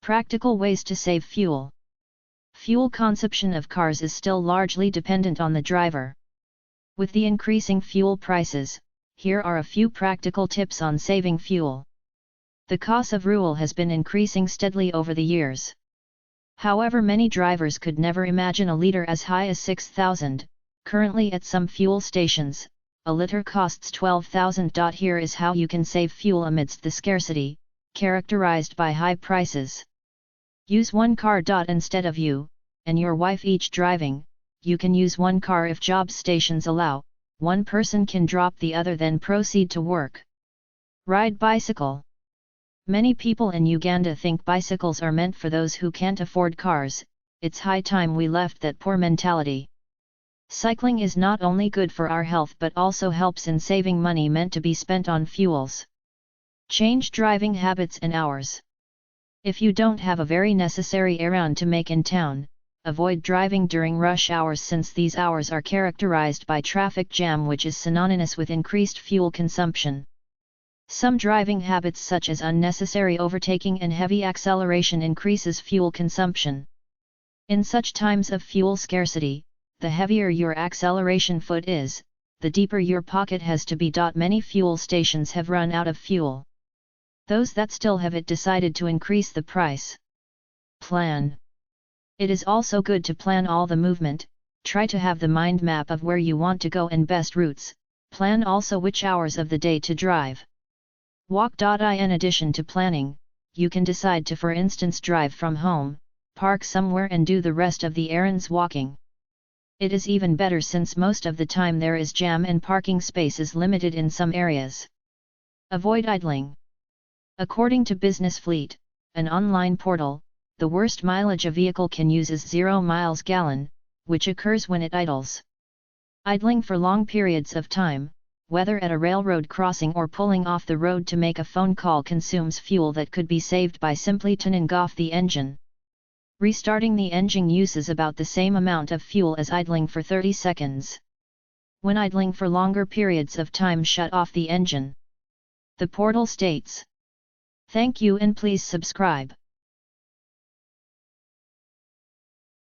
Practical ways to save fuel. Fuel consumption of cars is still largely dependent on the driver. With the increasing fuel prices, here are a few practical tips on saving fuel. The cost of ruel has been increasing steadily over the years. However, many drivers could never imagine a litre as high as 6,000. Currently at some fuel stations, a litre costs 12,000. Here is how you can save fuel amidst the scarcity, characterized by high prices. Use one car. Instead of you and your wife each driving, you can use one car. If job stations allow, one person can drop the other, then proceed to work. Ride bicycle. Many people in Uganda think bicycles are meant for those who can't afford cars. It's high time we left that poor mentality. Cycling is not only good for our health but also helps in saving money meant to be spent on fuels. Change driving habits and hours. If you don't have a very necessary errand to make in town, avoid driving during rush hours, since these hours are characterized by traffic jam, which is synonymous with increased fuel consumption. Some driving habits such as unnecessary overtaking and heavy acceleration increases fuel consumption. In such times of fuel scarcity, the heavier your acceleration foot is, the deeper your pocket has to be. Many fuel stations have run out of fuel. Those that still have it decided to increase the price. Plan. It is also good to plan all the movement. Try to have the mind map of where you want to go and best routes. Plan also which hours of the day to drive. Walk. In addition to planning, you can decide to, for instance, drive from home, park somewhere and do the rest of the errands walking. It is even better since most of the time there is jam and parking space is limited in some areas. Avoid idling. According to Business Fleet, an online portal, the worst mileage a vehicle can use is 0 miles gallon, which occurs when it idles. Idling for long periods of time, whether at a railroad crossing or pulling off the road to make a phone call, consumes fuel that could be saved by simply turning off the engine. Restarting the engine uses about the same amount of fuel as idling for 30 seconds. When idling for longer periods of time, shut off the engine. The portal states. Thank you and please subscribe.